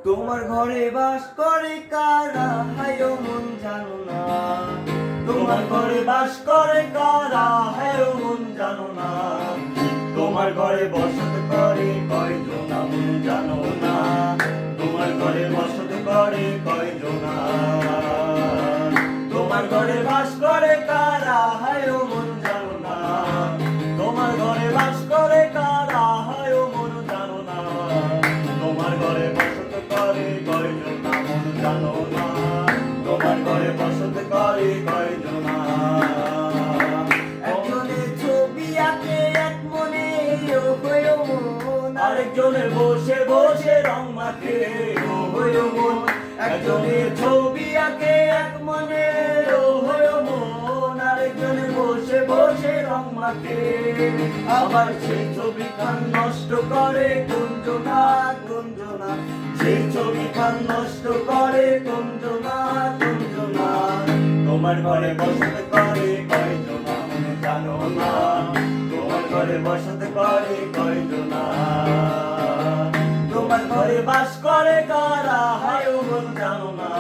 তোমার ঘরে বাস করে কারা হায়ো মন জানো না। তোমার ঘরে বাস করে কারা হায়ো মন জানো না। তোমার ঘরে বসত করে কয়জন মন জানো না। তোমার ঘরে বসত করে কয়জন। তোমার ঘরে বাস করে কারা হায়ো মন জানো না। তোমার ঘরে বাস করে কারা হায়ো মন জানো না। তোমার ঘরে বসত করে কয়জন মন জানো না। তোমার ঘরে বসত করে কয়জন। একজনের ছবি আঁকে এক মনে ও হয়ো মন, আরেকজনের বসে বসে রং মাখে ও হয়ো মন। একজনের ছবি আঁকে এক মনে ও হয়ো মন। আরেকজনের বসে বসে রং মাখে। আবার সেই ছবি খান নষ্ট করে কুঞ্জনা কুঞ্জনা। সেই ছবি খান নষ্ট করে কুঞ্জনা কুঞ্জনা। তোমার ঘরে বসত করে কয়জন মন জানো না। তোমার ঘরে বসত করে কয়জন। তোমার ঘরে বাস করে কারা হায়ো মন জানো না।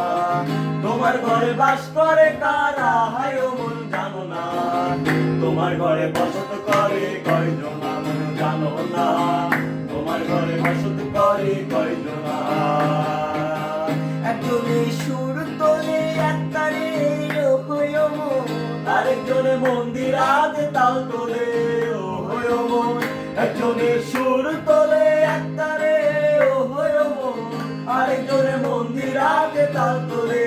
তোমার ঘরে বাস করে কারা হায়ো মন জানো না। তোমার ঘরে বসত করে কয়জন মন জানো না। তোমার ঘরে বসত করে কয়জন। একজনের সুর তোলে একতারে ও হয়ো মন, আরেকজনে মন্দিরাতে তাল তোলে ও হয়ো মন। একজনের সুর তোলে একতারে ও হয়ো মন। আরেকজনে মন্দিরাতে তাল তোলে।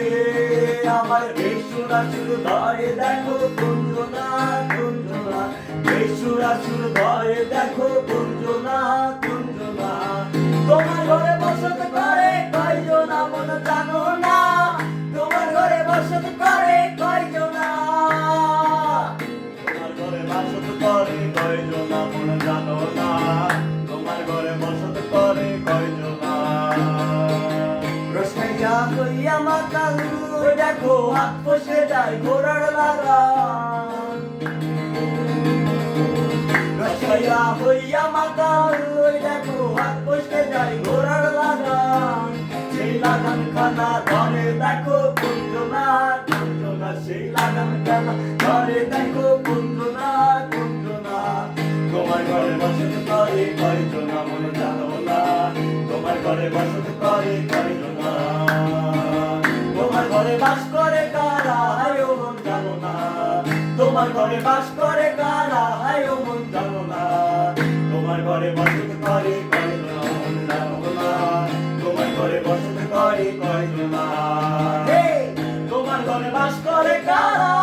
আমার বেসুরা সুর ধরে দেখো কুঞ্জনা কুঞ্জনা। বেসুরা সুর ধরে দেখো কুঞ্জনা কুঞ্জনা। তোমার ঘরে বসত করে কয়জন মন জানো না। তোমার ঘরে বসত করে কয়জন। তোমার ঘরে বসত করে কয়জন মন জানো না। তোমার ঘরে বসত করে কয়জন। রসাইয়া হইয়া মাতাল ওই দেখো হাত ফসে যায় ঘোড়ার লাগান। রসাইয়া হইয়া মাতাল ওই দেখো হাত ফসে যায় ঘোড়ার লাগান। সেই লাগান খানা ধরে দেখো কুঞ্জনা কুঞ্জনা। সেই লাগান খানা ধরে দেখো কুঞ্জনা কুঞ্জনা। তোমার ঘরে বসত করে কয়জন মন জানো না। তোমার ঘরে বসত করে কয়জন। তোমার ঘরে বাস করে কারা হায়ো মন জানো না। তোমার ঘরে বাস করে কারা হায়ো মন জানো না। তোমার ঘরে বসত করে কয়জন মন জানো না। তোমার ঘরে বসত করে কয়জন। তোমার ঘরে বাস করে কারা